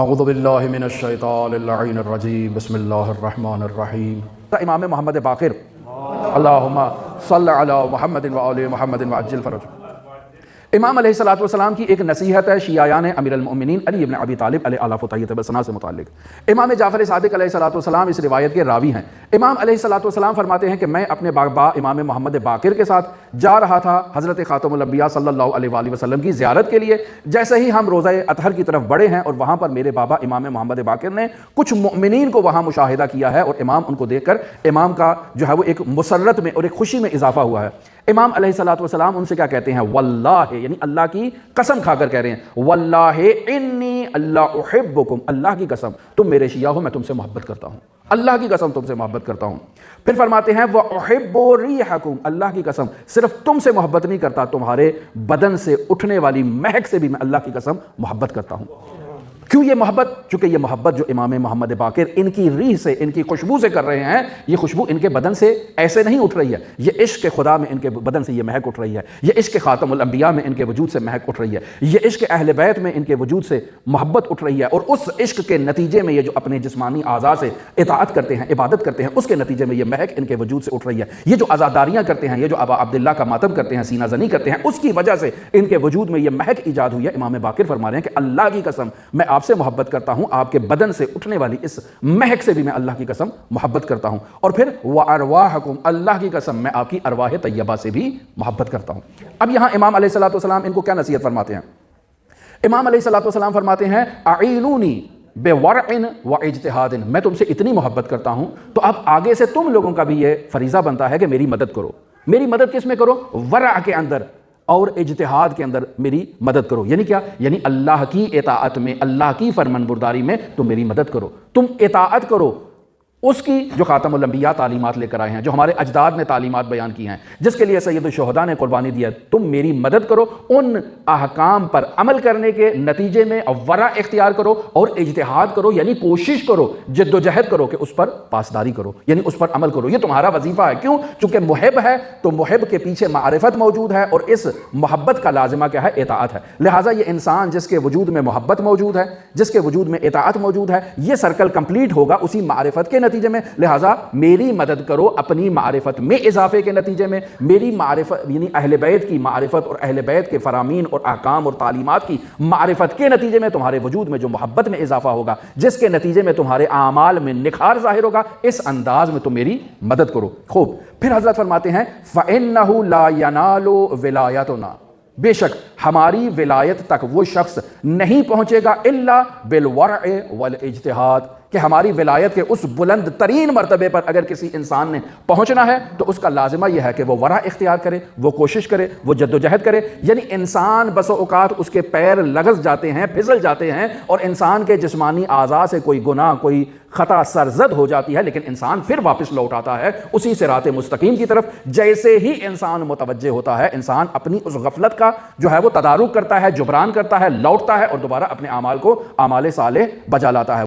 اعوذ باللہ من الشیطان اللعین الرجیم بسم اللہ الرحمن الرحیم۔ امام محمد باقر اللہم صلی علی محمد وآل محمد وعجل فرج۔ امام علیہ السلام کی ایک نصیحت ہے شیعیان امیر المؤمنین علی بن ابی طالب علیہ آلاف و طیب الثنا سے متعلق۔ امام جعفر صادق علیہ السلام اس روایت کے راوی ہیں۔ امام علیہ السلام فرماتے ہیں کہ میں اپنے بابا امام محمد باقر کے ساتھ جا رہا تھا حضرت خاتم الانبیاء صلی اللہ علیہ وآلہ وسلم کی زیارت کے لیے۔ جیسے ہی ہم روضہ اطہر کی طرف بڑھے ہیں اور وہاں پر میرے بابا امام محمد باقر نے کچھ مؤمنین کو وہاں مشاہدہ کیا ہے، اور امام ان کو دیکھ کر امام کا جو ہے وہ ایک مسرت میں اور ایک خوشی میں اضافہ ہوا ہے۔ امام علیہ السلام ان سے کیا کہتے ہیں؟ واللہ، یعنی اللہ کی قسم کھا کر کہہ رہے ہیں، واللہ انی اللہ احبکم، اللہ کی قسم تم میرے شیعہ ہو، میں تم سے محبت کرتا ہوں، اللہ کی قسم تم سے محبت کرتا ہوں۔ پھر فرماتے ہیں وَأُحِبُّ رِيحَكُمْ، اللہ کی قسم صرف تم سے محبت نہیں کرتا، تمہارے بدن سے اٹھنے والی مہک سے بھی میں اللہ کی قسم محبت کرتا ہوں۔ کیوں یہ محبت؟ چونکہ یہ محبت جو امام محمد باقر ان کی ریح سے، ان کی خوشبو سے کر رہے ہیں، یہ خوشبو ان کے بدن سے ایسے نہیں اٹھ رہی ہے، یہ عشق خدا میں ان کے بدن سے یہ مہک اٹھ رہی ہے، یہ عشق خاتم الانبیاء میں ان کے وجود سے مہک اٹھ رہی ہے، یہ عشق اہل بیت میں ان کے وجود سے محبت اٹھ رہی ہے، اور اس عشق کے نتیجے میں یہ جو اپنے جسمانی اعضاء سے اطاعت کرتے ہیں، عبادت کرتے ہیں، اس کے نتیجے میں یہ مہک ان کے وجود سے اٹھ رہی ہے۔ یہ جو عزاداریاں کرتے ہیں، یہ جو ابا عبداللہ کا ماتم کرتے ہیں، سینہ زنی کرتے ہیں، اس کی وجہ سے ان کے وجود میں یہ مہک ایجاد ہوئی ہے۔ امام باقر فرما رہے ہیں کہ اللہ کی قسم میں آپ سے محبت کرتا ہوں، آپ کے بدن سے اٹھنے والی اس مہک سے بھی میں اللہ کی قسم محبت کرتا ہوں۔ اور پھر وَأَرْوَاحَكُمْ، اللہ کی قسم میں آپ کی ارواح طیبہ سے بھی محبت کرتا ہوں۔ اب یہاں امام علیہ السلام ان کو کیا نصیحت فرماتے ہیں؟ امام علیہ السلام فرماتے ہیں اعینونی بورع واجتہاد، میں تم سے اتنی محبت کرتا ہوں تو اب آگے سے تم لوگوں کا بھی یہ فریضہ بنتا ہے کہ میری مدد کرو۔ میری مدد کس میں کرو؟ ورع کے اندر اور اجتہاد کے اندر میری مدد کرو۔ یعنی کیا؟ یعنی اللہ کی اطاعت میں، اللہ کی فرمانبرداری میں تم میری مدد کرو، تم اطاعت کرو اس کی جو خاتم الانبیاء تعلیمات لے کر آئے ہیں، جو ہمارے اجداد نے تعلیمات بیان کی ہیں، جس کے لیے سید الشہداء نے قربانی دی ہے۔ تم میری مدد کرو، ان احکام پر عمل کرنے کے نتیجے میں ورع اختیار کرو اور اجتہاد کرو، یعنی کوشش کرو، جد و جہد کرو کہ اس پر پاسداری کرو، یعنی اس پر عمل کرو۔ یہ تمہارا وظیفہ ہے۔ کیوں؟ چونکہ محب ہے تو محب کے پیچھے معرفت موجود ہے، اور اس محبت کا لازمہ کیا ہے؟ اطاعت ہے۔ لہٰذا یہ انسان جس کے وجود میں محبت موجود ہے، جس کے وجود میں اطاعت موجود ہے، یہ سرکل کمپلیٹ ہوگا اسی معرفت کے نتیجے میں۔ لہٰذا میری مدد کرو اپنی معرفت میں اضافے کے نتیجے میں، میری معرفت یعنی اہل بیت کی معرفت اور اہل بیت کے فرامین اور احکام اور تعلیمات کی معرفت کے نتیجے میں تمہارے وجود میں جو محبت میں اضافہ ہوگا، جس کے نتیجے میں تمہارے اعمال میں نکھار ظاہر ہوگا، اس انداز میں تم میری مدد کرو۔ خوب، پھر حضرت فرماتے ہیں فَإِنَّهُ لَا يَنَالُ وِلَایَتُنَا، بے شک ہماری ولایت تک وہ شخص نہیں پہنچے گا الا بالورع والاجتہاد، کہ ہماری ولایت کے اس بلند ترین مرتبے پر اگر کسی انسان نے پہنچنا ہے تو اس کا لازمہ یہ ہے کہ وہ ورع اختیار کرے، وہ کوشش کرے، وہ جد و جہد کرے۔ یعنی انسان بسو اوقات اس کے پیر لغز جاتے ہیں، پھسل جاتے ہیں، اور انسان کے جسمانی اعضاء سے کوئی گناہ، کوئی خطا سرزد ہو جاتی ہے، لیکن انسان پھر واپس لوٹ آتا ہے اسی صراط مستقیم کی طرف۔ جیسے ہی انسان متوجہ ہوتا ہے، انسان اپنی اس غفلت کا جو ہے وہ تدارک کرتا ہے، جبران کرتا ہے، لوٹتا ہے اور دوبارہ اپنے اعمال کو اعمال صالح بجا لاتا ہے۔